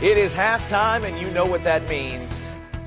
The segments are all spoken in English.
It is halftime, and you know what that means.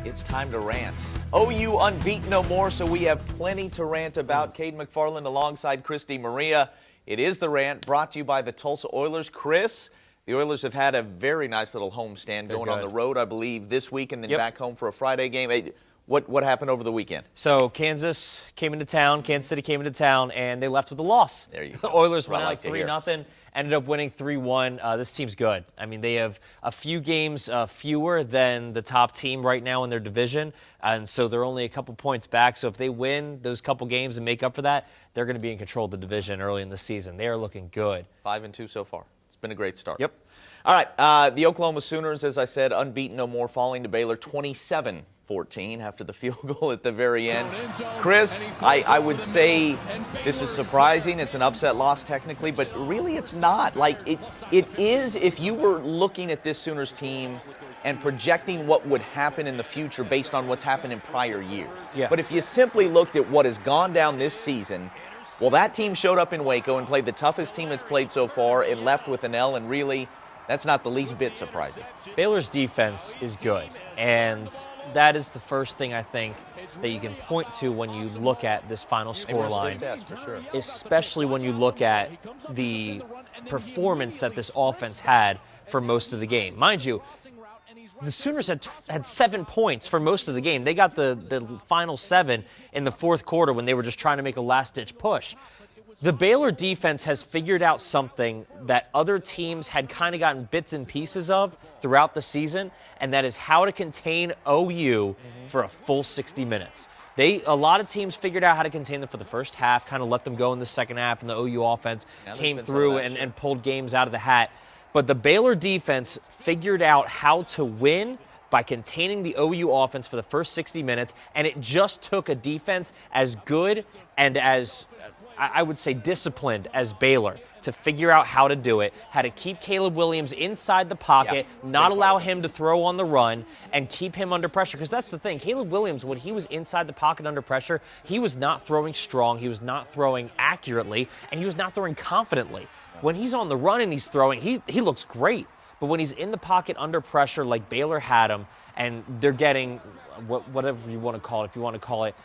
It's time to rant. OU unbeaten no more, so we have plenty to rant about. Cade McFarland alongside Christy Maria. It is the rant brought to you by the Tulsa Oilers. Chris, the Oilers have had a very nice little homestand going on the road, I believe, this week, and then back home for a Friday game. Hey, what happened over the weekend? So Kansas City came into town, and they left with a loss. There you The go. Oilers went out 3-0, ended up winning 3-1. This team's good. I mean, they have a few games fewer than the top team right now in their division, and so they're only a couple points back. So if they win those couple games and make up for that, they're going to be in control of the division early in the season. They are looking good. 5-2 so far. It's been a great start. Yep. All right, the Oklahoma Sooners, as I said, unbeaten no more, falling to Baylor 27-14 after the field goal at the very end. Chris, I would say this is surprising. It's an upset loss technically, but really it's not. Like, it is if you were looking at this Sooners team and projecting what would happen in the future based on what's happened in prior years. Yeah. But if you simply looked at what has gone down this season, well, that team showed up in Waco and played the toughest team it's played so far and left with an L, and really that's not the least bit surprising. Baylor's defense is good, and that is the first thing I think that you can point to when you look at this final scoreline, sure. Especially when you look at the performance that this offense had for most of the game. Mind you, the Sooners had 7 points for most of the game. They got the final 7 in the fourth quarter when they were just trying to make a last-ditch push. The Baylor defense has figured out something that other teams had kind of gotten bits and pieces of throughout the season, and that is how to contain OU for a full 60 minutes. A lot of teams figured out how to contain them for the first half, kind of let them go in the second half, and the OU offense came through and pulled games out of the hat. But the Baylor defense figured out how to win by containing the OU offense for the first 60 minutes, and it just took a defense as good and as, I would say, disciplined as Baylor to figure out how to do it, how to keep Caleb Williams inside the pocket, not allow him to throw on the run, and keep him under pressure. Because that's the thing. Caleb Williams, when he was inside the pocket under pressure, he was not throwing strong, he was not throwing accurately, and he was not throwing confidently. When he's on the run and he's throwing, he looks great. But when he's in the pocket under pressure like Baylor had him, and they're getting whatever you want to call it, if you want to call it,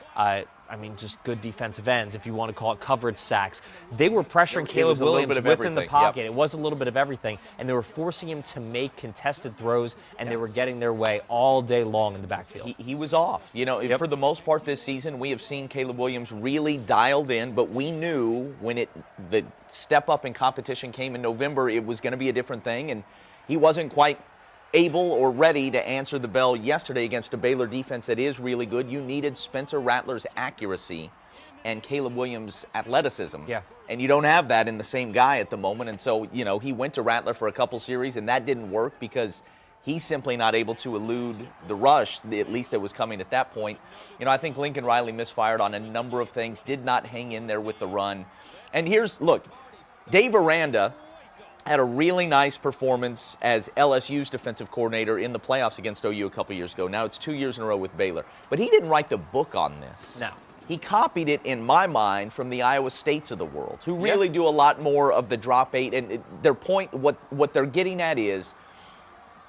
just good defensive ends, if you want to call it coverage sacks, they were pressuring Caleb Williams within the pocket. It was a little bit of everything, and they were forcing him to make contested throws, and they were getting their way all day long in the backfield. He was off. You know, for the most part this season, we have seen Caleb Williams really dialed in, but we knew when the step up in competition came in November, it was going to be a different thing, and he wasn't quite able or ready to answer the bell yesterday against a Baylor defense that is really good. You needed Spencer Rattler's accuracy and Caleb Williams' athleticism. Yeah. And you don't have that in the same guy at the moment. And so, he went to Rattler for a couple series, and that didn't work because he's simply not able to elude the rush, at least that was coming at that point. I think Lincoln Riley misfired on a number of things, did not hang in there with the run. And look, Dave Aranda had a really nice performance as LSU's defensive coordinator in the playoffs against OU a couple years ago. Now it's 2 years in a row with Baylor. But he didn't write the book on this. No. He copied it, in my mind, from the Iowa States of the world, who really do a lot more of the drop eight. And their point, what they're getting at is,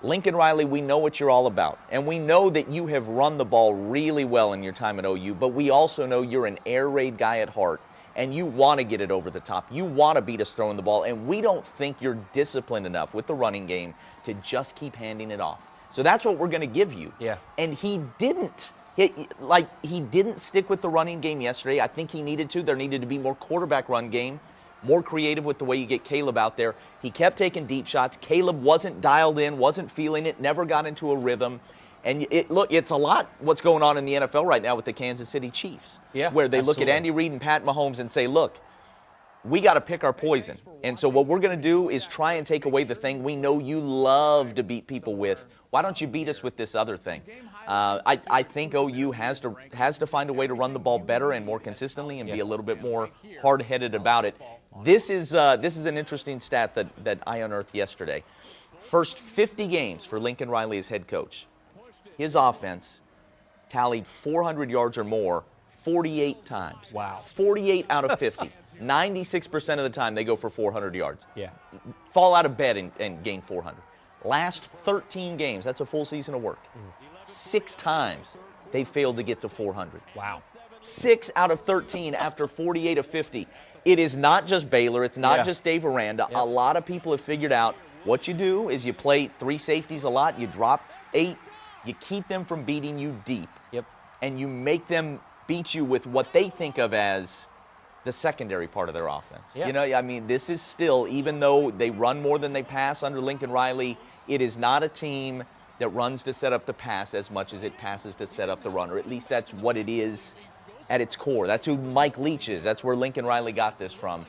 Lincoln Riley, we know what you're all about. And we know that you have run the ball really well in your time at OU, but we also know you're an air raid guy at heart. And you want to get it over the top. You want to beat us throwing the ball, and we don't think you're disciplined enough with the running game to just keep handing it off. So that's what we're going to give you. Yeah. And he didn't. He didn't stick with the running game yesterday. I think he needed to. There needed to be more quarterback run game, more creative with the way you get Caleb out there. He kept taking deep shots. Caleb wasn't dialed in, wasn't feeling it, never got into a rhythm. And it's a lot what's going on in the NFL right now with the Kansas City Chiefs, where they look at Andy Reid and Pat Mahomes and say, look, we got to pick our poison. And so what we're going to do is try and take away the thing we know you love to beat people with. Why don't you beat us with this other thing? I think OU has to find a way to run the ball better and more consistently and be a little bit more hard-headed about it. This is an interesting stat that I unearthed yesterday. First 50 games for Lincoln Riley as head coach. His offense tallied 400 yards or more 48 times. Wow. 48 out of 50. 96% of the time they go for 400 yards. Yeah. Fall out of bed and gain 400. Last 13 games, that's a full season of work. 6 times they failed to get to 400. Wow. 6 out of 13 after 48 of 50. It is not just Baylor. It's not just Dave Aranda. A lot of people have figured out what you do is you play 3 safeties a lot. You drop 8. You keep them from beating you deep. Yep. And you make them beat you with what they think of as the secondary part of their offense. Yep. You know, I mean, this is still, even though they run more than they pass under Lincoln Riley, it is not a team that runs to set up the pass as much as it passes to set up the run, or at least that's what it is at its core. That's who Mike Leach is. That's where Lincoln Riley got this from.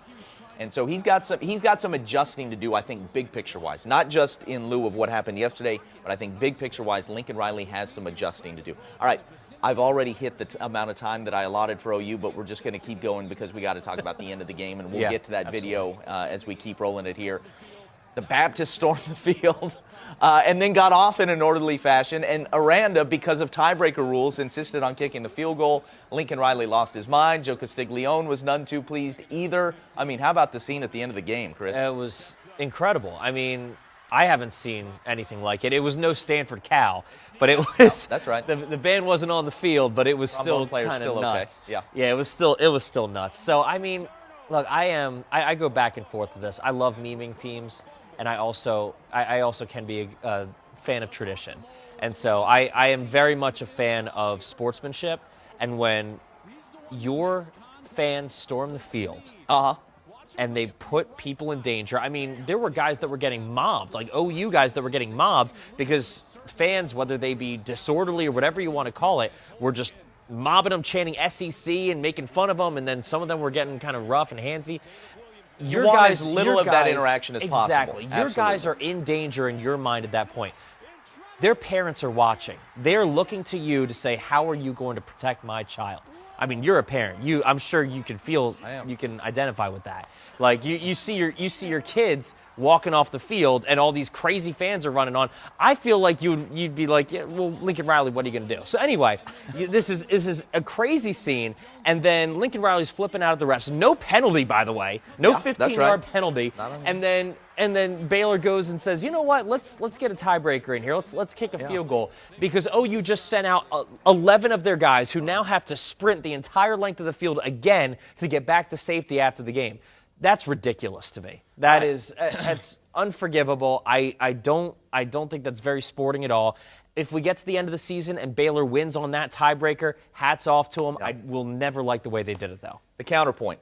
And so he's got some adjusting to do, I think, big picture-wise. Not just in lieu of what happened yesterday, but I think big picture-wise, Lincoln Riley has some adjusting to do. All right, I've already hit the amount of time that I allotted for OU, but we're just going to keep going because we got to talk about the end of the game, and we'll get to that video as we keep rolling it here. The Baptists stormed the field and then got off in an orderly fashion. And Aranda, because of tiebreaker rules, insisted on kicking the field goal. Lincoln Riley lost his mind. Joe Castiglione was none too pleased either. I mean, how about the scene at the end of the game, Chris? It was incredible. I mean, I haven't seen anything like it. It was no Stanford Cal, but it was. No, that's right. The band wasn't on the field, but it was still kind of nuts. Okay. Yeah, it was still nuts. So I mean, look, I go back and forth with this. I love memeing teams. And I also can be a fan of tradition. And so I am very much a fan of sportsmanship. And when your fans storm the field and they put people in danger, I mean, there were guys that were getting mobbed, like OU guys that were getting mobbed because fans, whether they be disorderly or whatever you want to call it, were just mobbing them, chanting SEC and making fun of them. And then some of them were getting kind of rough and handsy. You want as little of that interaction as possible. Exactly. Your guys are in danger in your mind at that point. Their parents are watching. They're looking to you to say, how are you going to protect my child? I mean, you're a parent. I'm sure you can feel, you can identify with that. Like you see your kids walking off the field, and all these crazy fans are running on. I feel like you'd be like, yeah, well, Lincoln Riley, what are you going to do? So anyway, this is a crazy scene, and then Lincoln Riley's flipping out at the refs. No penalty, by the way. No 15-yard penalty. And then Baylor goes and says, you know what? Let's get a tiebreaker in here. Let's kick a field goal because OU just sent out 11 of their guys who now have to sprint the entire length of the field again to get back to safety after the game. That's ridiculous to me. That's unforgivable. I don't think that's very sporting at all. If we get to the end of the season and Baylor wins on that tiebreaker, hats off to them. I will never like the way they did it, though. The counterpoint.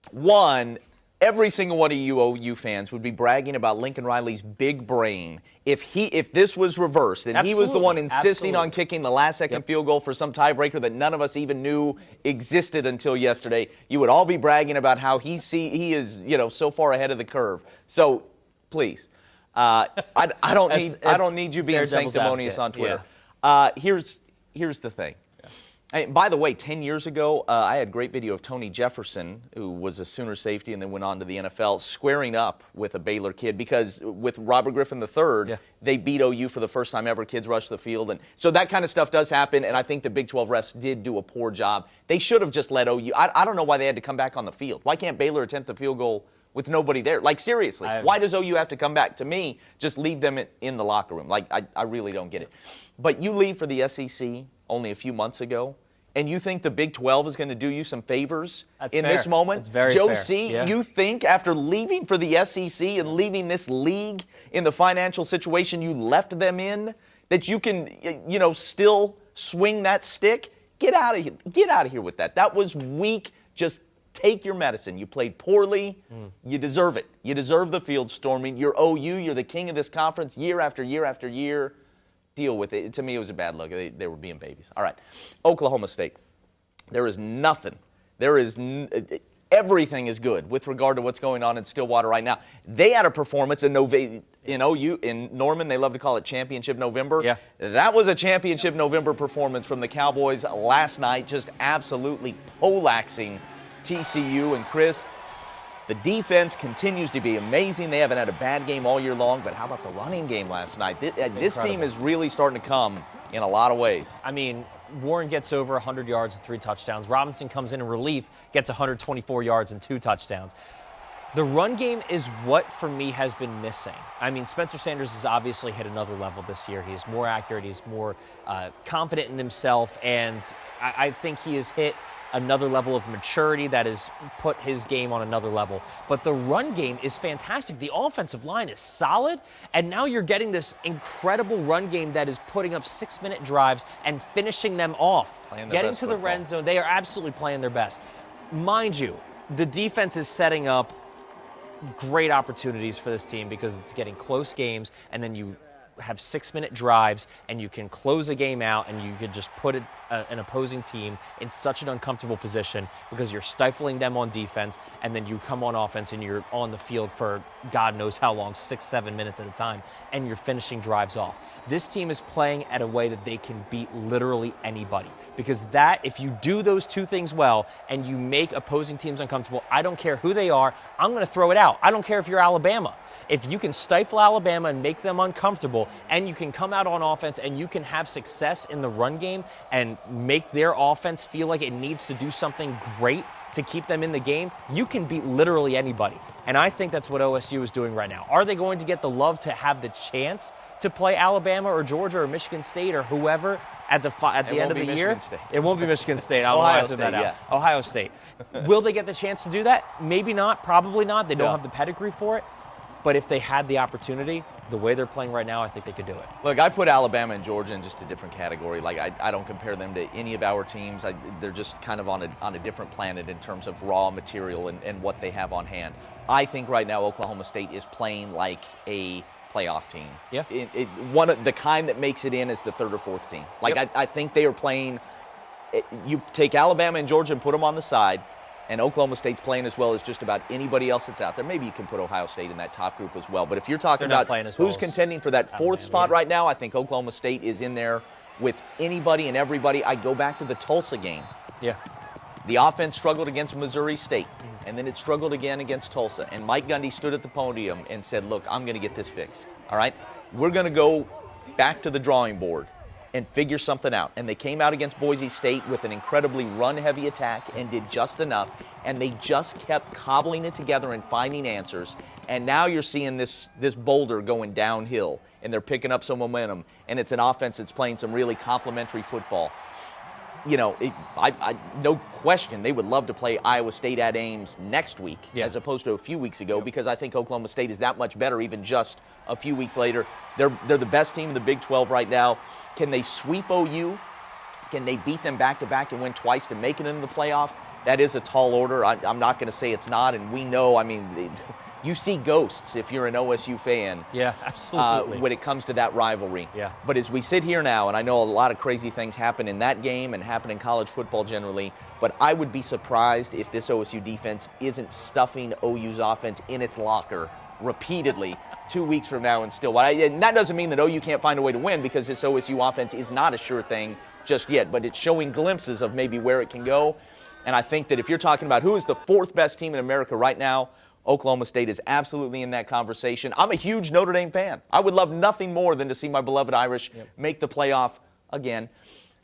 One, every single one of you OU fans would be bragging about Lincoln Riley's big brain if this was reversed and he was the one insisting on kicking the last-second field goal for some tiebreaker that none of us even knew existed until yesterday. You would all be bragging about how he is so far ahead of the curve. So please, I don't need you being sanctimonious on Twitter. Yeah. Here's the thing. By the way, 10 years ago, I had a great video of Tony Jefferson, who was a Sooner safety and then went on to the NFL, squaring up with a Baylor kid because with Robert Griffin III, they beat OU for the first time ever. Kids rushed the field. And so that kind of stuff does happen, and I think the Big 12 refs did do a poor job. They should have just let OU. I don't know why they had to come back on the field. Why can't Baylor attempt the field goal with nobody there? Like, seriously, why does OU have to come back? To me, just leave them in the locker room. Like, I really don't get it. But you leave for the SEC only a few months ago, and you think the Big 12 is going to do you some favors this moment? That's very Joe fair. C., you think after leaving for the SEC and leaving this league in the financial situation you left them in, that you can, still swing that stick? Get out of here. Get out of here with that. That was weak. Just take your medicine. You played poorly. You deserve it. You deserve the field storming. You're OU. You're the king of this conference year after year after year. Deal with it. To me, it was a bad look. They were being babies. All right. Oklahoma State. There is nothing. Everything is good with regard to what's going on in Stillwater right now. They had a performance in OU, in Norman. They love to call it Championship November. Yeah. That was a Championship November performance from the Cowboys last night, just absolutely poleaxing TCU. And Chris, the defense continues to be amazing. They haven't had a bad game all year long, but how about the running game last night? This team is really starting to come in a lot of ways. I mean, Warren gets over 100 yards and 3 touchdowns. Robinson comes in relief, gets 124 yards and 2 touchdowns. The run game is what, for me, has been missing. I mean, Spencer Sanders has obviously hit another level this year. He's more accurate. He's more confident in himself. And I think he has hit another level of maturity that has put his game on another level. But the run game is fantastic. The offensive line is solid. And now you're getting this incredible run game that is putting up 6-minute drives and finishing them off. Getting to the red zone, they are absolutely playing their best. Mind you, the defense is setting up great opportunities for this team because it's getting close games, and then you have 6-minute drives, and you can close a game out, and you could just put an opposing team in such an uncomfortable position because you're stifling them on defense, and then you come on offense and you're on the field for God knows how long, 6-7 minutes at a time, and you're finishing drives off. This team is playing at a way that they can beat literally anybody, because that, if you do those two things well and you make opposing teams uncomfortable, I don't care who they are, I'm going to throw it out. I don't care if you're Alabama. If you can stifle Alabama and make them uncomfortable, and you can come out on offense and you can have success in the run game and make their offense feel like it needs to do something great to keep them in the game, you can beat literally anybody. And I think that's what OSU is doing right now. Are they going to get the love to have the chance to play Alabama or Georgia or Michigan State or whoever at the end of the year? It won't be Michigan State. Ohio State, yeah. Ohio State. Will they get the chance to do that? Maybe not. Probably not. They don't have the pedigree for it. But if they had the opportunity, the way they're playing right now, I think they could do it. Look, I put Alabama and Georgia in just a different category. Like, I don't compare them to any of our teams. They're just kind of on a different planet in terms of raw material and what they have on hand. I think right now Oklahoma State is playing like a playoff team. Yeah. One of the kind that makes it in is the third or fourth team. Like, yep. I think they are playing. You take Alabama and Georgia and put them on the side, and Oklahoma State's playing as well as just about anybody else that's out there. Maybe you can put Ohio State in that top group as well. But if you're talking about who's contending for that fourth spot right now, I think Oklahoma State is in there with anybody and everybody. I go back to the Tulsa game. Yeah. The offense struggled against Missouri State, and then it struggled again against Tulsa. And Mike Gundy stood at the podium and said, look, I'm going to get this fixed. All right? We're going to go back to the drawing board and figure something out. And they came out against Boise State with an incredibly run-heavy attack and did just enough. And they just kept cobbling it together and finding answers. And now you're seeing this boulder going downhill, and they're picking up some momentum. And it's an offense that's playing some really complimentary football. You know, no question, they would love to play Iowa State at Ames next week as opposed to a few weeks ago, because I think Oklahoma State is that much better even just a few weeks later. They're the best team in the Big 12 right now. Can they sweep OU? Can they beat them back-to-back and win twice to make it into the playoff? That is a tall order. I'm not going to say it's not, and we know, I mean, you see ghosts if you're an OSU fan. Yeah, absolutely. When it comes to that rivalry. Yeah. But as we sit here now, and I know a lot of crazy things happen in that game and happen in college football generally, but I would be surprised if this OSU defense isn't stuffing OU's offense in its locker repeatedly 2 weeks from now and still. And that doesn't mean that OU can't find a way to win, because this OSU offense is not a sure thing just yet, but it's showing glimpses of maybe where it can go. And I think that if you're talking about who is the fourth best team in America right now, Oklahoma State is absolutely in that conversation. I'm a huge Notre Dame fan. I would love nothing more than to see my beloved Irish make the playoff again.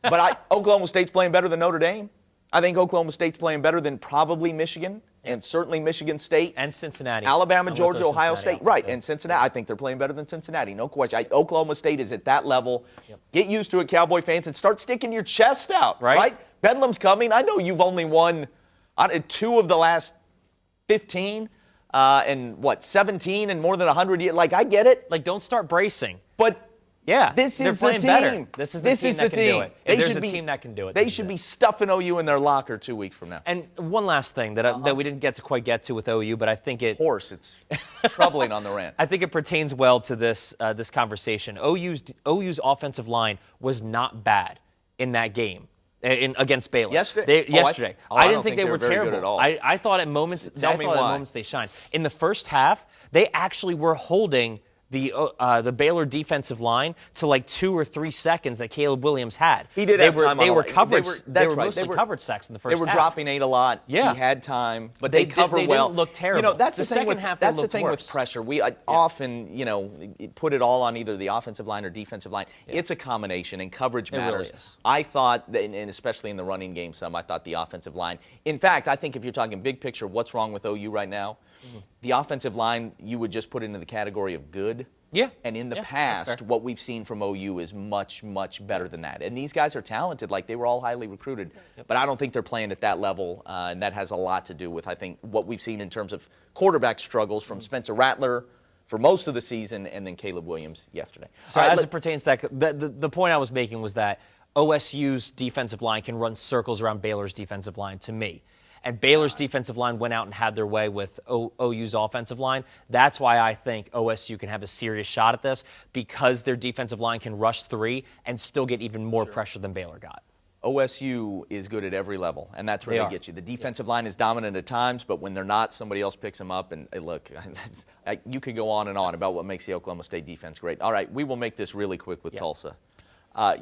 But Oklahoma State's playing better than Notre Dame. I think Oklahoma State's playing better than probably Michigan and certainly Michigan State. And Cincinnati. Alabama, Georgia, Ohio State. Right, and Cincinnati. I think they're playing better than Cincinnati, no question. Oklahoma State is at that level. Get used to it, Cowboy fans, and start sticking your chest out, right? Bedlam's coming. I know you've only won 2 of the last 15. And 17 and more than 100 years. Like, I get it. Like, don't start bracing. But yeah, this is the team. Better. This is the team that can do it. If there's a team that can do it, they should be stuffing OU in their locker 2 weeks from now. And one last thing that we didn't quite get to with OU, but I think it. Of course, it's troubling on the rant. I think it pertains well to this conversation. OU's offensive line was not bad in that game. Against Baylor. Yesterday? I didn't think they were terrible. At all. I thought at moments they shined. In the first half, they actually were holding the Baylor defensive line to like 2 or 3 seconds that Caleb Williams had. He did have time. They were coverage. They were mostly coverage sacks in the first half. They were dropping 8 a lot. Yeah. He had time, but they cover well. They didn't look terrible. You know, that's the second half. That's the thing with pressure. We often, put it all on either the offensive line or defensive line. Yeah. It's a combination, and coverage matters. Really is. I thought, and especially in the running game, I thought the offensive line. In fact, I think if you're talking big picture, what's wrong with OU right now? The offensive line you would just put into the category of good. Yeah. And in the Yeah, past, what we've seen from OU is much, much better than that. And these guys are talented. Like, they were all highly recruited. But I don't think they're playing at that level. And that has a lot to do with, I think, what we've seen in terms of quarterback struggles from Spencer Rattler for most of the season and then Caleb Williams yesterday. So as it pertains to that, the point I was making was that OSU's defensive line can run circles around Baylor's defensive line, to me. And Baylor's defensive line went out and had their way with OU's offensive line. That's why I think OSU can have a serious shot at this, because their defensive line can rush 3 and still get even more pressure than Baylor got. OSU is good at every level, and that's where they get you. The defensive line is dominant at times, but when they're not, somebody else picks them up. And look, you could go on and on about what makes the Oklahoma State defense great. All right, we will make this really quick with Tulsa.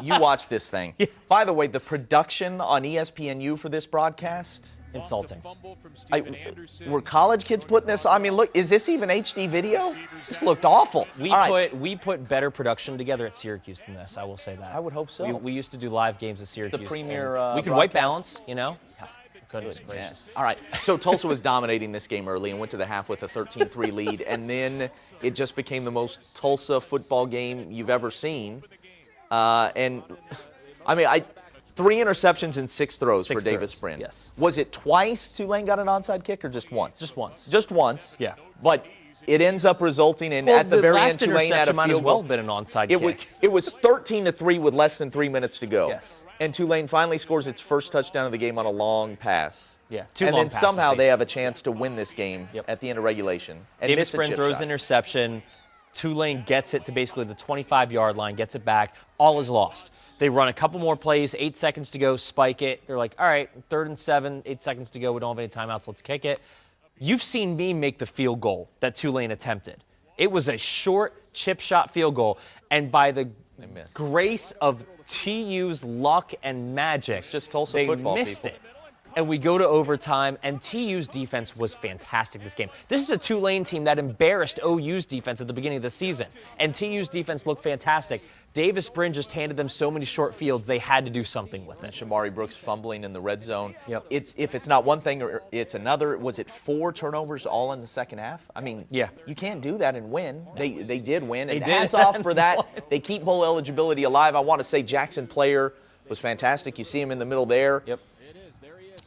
You watch this thing. Yes. By the way, the production on ESPNU for this broadcast, insulting. Were college kids putting this? I mean, look, is this even HD video? This looked awful. We put better production together at Syracuse than this. I will say that. I would hope so. We used to do live games at Syracuse. The premier. We could white balance, you know. Goodness gracious. Yes. All right. So Tulsa was dominating this game early and went to the half with a 13-3 lead, and then it just became the most Tulsa football game you've ever seen. And I mean, 3 interceptions and 6 throws for Davis Brin. Yes. Was it twice Tulane got an onside kick, or just once? Just once. Just once. Yeah. But it ends up resulting in, at the very end, Tulane had a field goal. might as well have been an onside kick. It was 13-3 with less than 3 minutes to go. Yes. And Tulane finally scores its first touchdown of the game on a long pass. Yeah. And then somehow they have a chance to win this game at the end of regulation. And Davis Brin throws the interception. Tulane gets it to basically the 25-yard line, gets it back. All is lost. They run a couple more plays, 8 seconds to go, spike it. They're like, all right, 3rd and 7, 8 seconds to go. We don't have any timeouts. Let's kick it. You've seen me make the field goal that Tulane attempted. It was a short chip shot field goal. And by the grace of TU's luck and magic, it's just Tulsa they football, missed people. it. And we go to overtime, and TU's defense was fantastic this game. This is a Tulane team that embarrassed OU's defense at the beginning of the season, and TU's defense looked fantastic. Davis Brin just handed them so many short fields, they had to do something with it. Shamari Brooks fumbling in the red zone. Yep. If it's not one thing, or it's another. Was it 4 turnovers all in the second half? I mean, you can't do that and win. They did win, and hats off for that. They keep bowl eligibility alive. I want to say Jackson Player was fantastic. You see him in the middle there. Yep.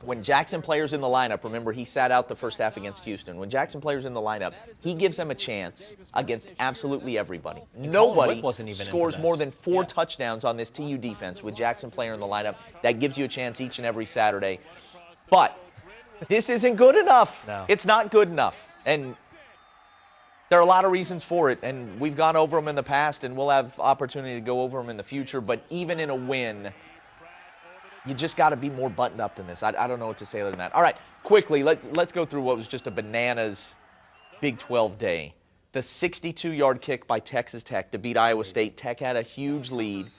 When Jackson Player's in the lineup, remember he sat out the first half against Houston. When Jackson Player's in the lineup, he gives them a chance against absolutely everybody. Nobody scores more than 4 touchdowns on this TU defense with Jackson Player in the lineup. That gives you a chance each and every Saturday. But this isn't good enough. No. It's not good enough. And there are a lot of reasons for it, and we've gone over them in the past, and we'll have opportunity to go over them in the future. But even in a win, you just got to be more buttoned up than this. I don't know what to say other than that. All right, quickly, let's go through what was just a bananas Big 12 day. The 62-yard kick by Texas Tech to beat Iowa State. Tech had a huge lead,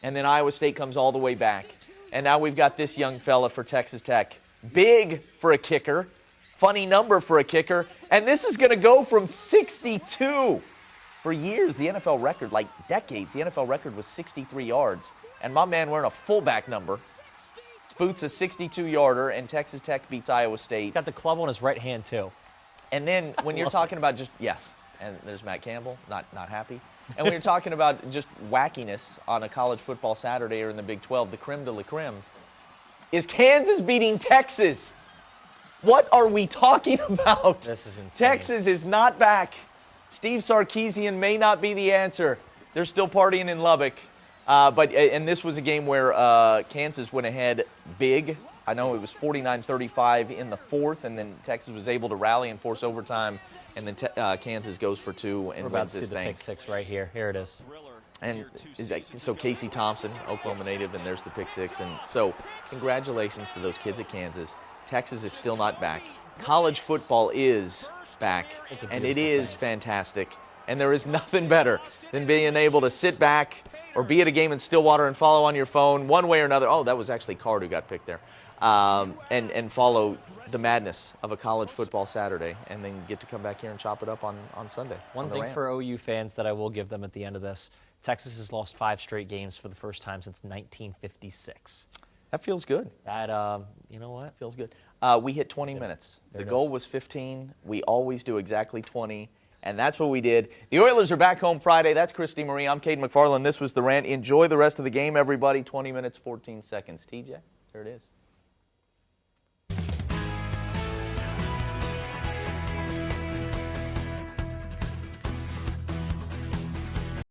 and then Iowa State comes all the way back. And now we've got this young fella for Texas Tech. Big for a kicker, funny number for a kicker, and this is going to go from 62. For years, the NFL record, like decades, the NFL record was 63 yards. And my man wearing a fullback number boots a 62-yarder, and Texas Tech beats Iowa State. Got the club on his right hand, too. And then when you're talking about and there's Matt Campbell, not happy. And when you're talking about just wackiness on a college football Saturday or in the Big 12, the creme de la creme is Kansas beating Texas. What are we talking about? This is insane. Texas is not back. Steve Sarkisian may not be the answer. They're still partying in Lubbock. And this was a game where Kansas went ahead big. I know it was 49-35 in the fourth, and then Texas was able to rally and force overtime, and then Kansas goes for 2 and wins this thing. The pick six right here. Here it is. And so Casey Thompson, Oklahoma native, and there's the pick six. And so congratulations to those kids at Kansas. Texas is still not back. College football is back, and it is fantastic. And there is nothing better than being able to sit back or be at a game in Stillwater and follow on your phone one way or another. Oh, that was actually Card who got picked there. And follow the madness of a college football Saturday, and then get to come back here and chop it up on Sunday. One thing for OU fans that I will give them at the end of this, Texas has lost 5 straight games for the first time since 1956. That feels good. That, you know what? Feels good. We hit 20 minutes. There The it goal is. was 15. We always do exactly 20, and that's what we did. The Oilers are back home Friday. That's Christy Marie. I'm Caden McFarland. This was The Rant. Enjoy the rest of the game, everybody. 20 minutes, 14 seconds. TJ, there it is.